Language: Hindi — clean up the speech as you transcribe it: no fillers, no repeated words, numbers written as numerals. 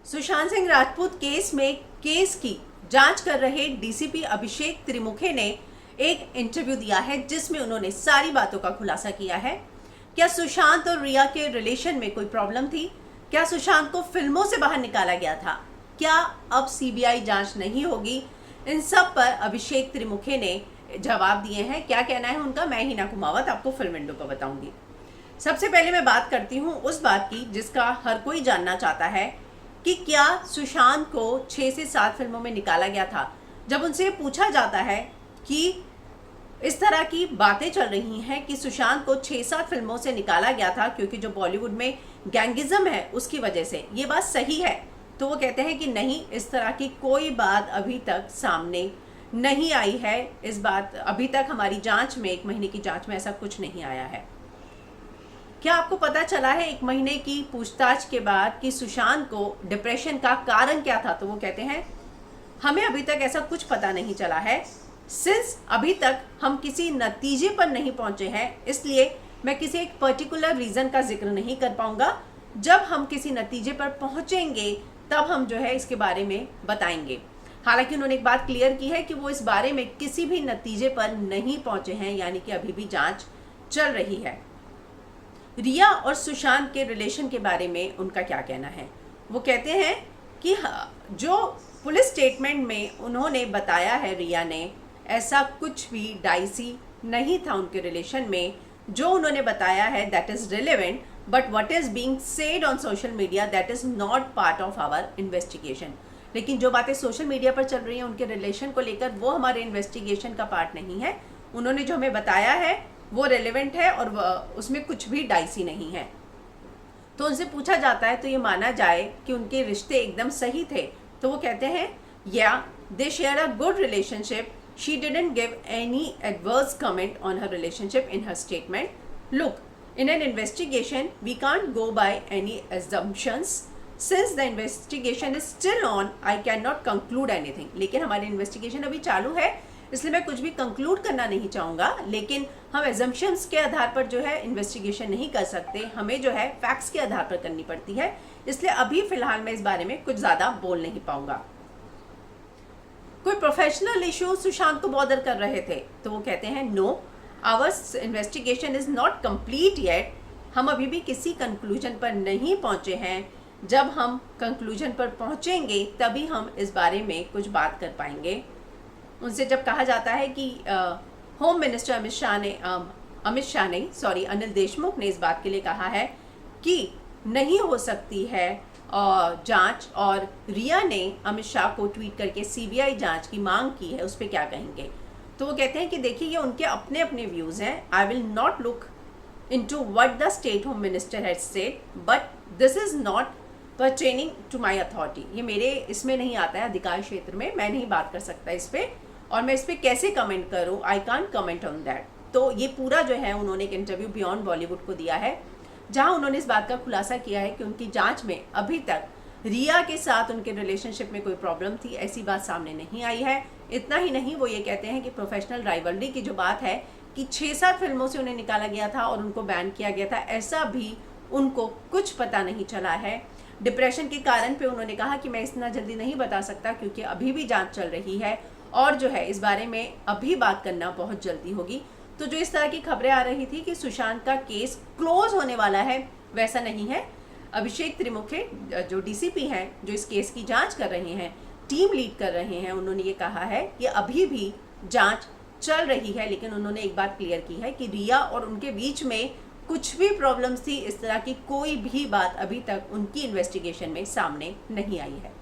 सुशांत सिंह राजपूत केस की जांच कर रहे डीसीपी अभिषेक त्रिमुखे ने एक इंटरव्यू दिया है जिसमें उन्होंने सारी बातों का खुलासा किया है। क्या सुशांत और रिया के रिलेशन में कोई प्रॉब्लम थी? क्या सुशांत को फिल्मों से बाहर निकाला गया था? क्या अब सीबीआई जांच नहीं होगी? इन सब पर अभिषेक त्रिमुखे ने जवाब दिए हैं। क्या कहना है उनका, मैं हिना कुमावत आपको फिल्म विंडो पर बताऊंगी। सबसे पहले मैं बात करती हूँ उस बात की जिसका हर कोई जानना चाहता है कि क्या सुशांत को 6 से 7 फिल्मों में निकाला गया था। जब उनसे पूछा जाता है कि इस तरह की बातें चल रही हैं कि सुशांत को 6-7 फिल्मों से निकाला गया था क्योंकि जो बॉलीवुड में गैंगिज्म है उसकी वजह से, ये बात सही है? तो वो कहते हैं कि नहीं, इस तरह की कोई बात अभी तक सामने नहीं आई है। इस बात अभी तक हमारी जांच में, 1 महीने की जांच में ऐसा कुछ नहीं आया है। क्या आपको पता चला है 1 महीने की पूछताछ के बाद कि सुशांत को डिप्रेशन का कारण क्या था? तो वो कहते हैं हमें अभी तक ऐसा कुछ पता नहीं चला है। सिंस अभी तक हम किसी नतीजे पर नहीं पहुंचे हैं, इसलिए मैं किसी एक पर्टिकुलर रीजन का जिक्र नहीं कर पाऊंगा। जब हम किसी नतीजे पर पहुंचेंगे तब हम जो है इसके बारे में बताएंगे। हालांकि उन्होंने एक बात क्लियर की है कि वो इस बारे में किसी भी नतीजे पर नहीं पहुंचे हैं, यानी कि अभी भी जांच चल रही है। रिया और सुशांत के रिलेशन के बारे में उनका क्या कहना है? वो कहते हैं कि जो पुलिस स्टेटमेंट में उन्होंने बताया है रिया ने, ऐसा कुछ भी डाइसी नहीं था उनके रिलेशन में। जो उन्होंने बताया है that is relevant, but what is being said on social media that is not part of our investigation. लेकिन जो बातें सोशल मीडिया पर चल रही हैं उनके रिलेशन को लेकर, वो हमारे इन्वेस्टिगेशन का पार्ट नहीं है। उन्होंने जो हमें बताया है वो रेलेवेंट है और उसमें कुछ भी डाइसी नहीं है। तो उनसे पूछा जाता है तो ये माना जाए कि उनके रिश्ते एकदम सही थे, तो वो कहते हैं या they share a good relationship, she didn't give any adverse comment on her relationship in her statement. Look, in an investigation we can't go by any assumptions. Since the investigation is still on, I cannot conclude anything. लेकिन हमारी इन्वेस्टिगेशन अभी चालू है, इसलिए मैं कुछ भी कंक्लूड करना नहीं चाहूँगा। लेकिन हम एजम्पशंस के आधार पर जो है इन्वेस्टिगेशन नहीं कर सकते, हमें जो है फैक्ट्स के आधार पर करनी पड़ती है। इसलिए अभी फिलहाल मैं इस बारे में कुछ ज़्यादा बोल नहीं पाऊँगा। कोई प्रोफेशनल इशू सुशांत को बॉदर कर रहे थे? तो वो कहते हैं no, our investigation is not complete yet. हम अभी भी किसी कंक्लूजन पर नहीं पहुँचे हैं। जब हम कंक्लूजन पर पहुँचेंगे तभी हम इस बारे में कुछ बात कर पाएंगे। उनसे जब कहा जाता है कि होम मिनिस्टर अनिल देशमुख ने इस बात के लिए कहा है कि नहीं हो सकती है जांच, और रिया ने अमित शाह को ट्वीट करके सीबीआई जांच की मांग की है, उस पर क्या कहेंगे? तो वो कहते हैं कि देखिए ये उनके अपने अपने व्यूज़ हैं। I will not look into what the state home minister has said, but this is not pertaining to my authority. ये मेरे इसमें नहीं आता है, अधिकार क्षेत्र में मैं नहीं बात कर सकता इस पर, और मैं इस पर कैसे कमेंट करूँ? I can't comment on that. तो ये पूरा जो है उन्होंने एक इंटरव्यू बियॉन्ड बॉलीवुड को दिया है, जहाँ उन्होंने इस बात का खुलासा किया है कि उनकी जांच में अभी तक रिया के साथ उनके रिलेशनशिप में कोई प्रॉब्लम थी, ऐसी बात सामने नहीं आई है। इतना ही नहीं, वो ये कहते हैं कि प्रोफेशनल राइवलरी की जो बात है कि 6-7 फिल्मों से उन्हें निकाला गया था और उनको बैन किया गया था, ऐसा भी उनको कुछ पता नहीं चला है। डिप्रेशन के कारण पे उन्होंने कहा कि मैं इतना जल्दी नहीं बता सकता क्योंकि अभी भी जांच चल रही है और जो है इस बारे में अभी बात करना बहुत जल्दी होगी। तो जो इस तरह की खबरें आ रही थी कि सुशांत का केस क्लोज होने वाला है, वैसा नहीं है। अभिषेक त्रिमुखे जो डीसीपी हैं, जो इस केस की जांच कर रहे हैं, टीम लीड कर रहे हैं, उन्होंने ये कहा है कि अभी भी जांच चल रही है। लेकिन उन्होंने एक बात क्लियर की है कि रिया और उनके बीच में कुछ भी प्रॉब्लम्स थी, इस तरह की कोई भी बात अभी तक उनकी इन्वेस्टिगेशन में सामने नहीं आई है।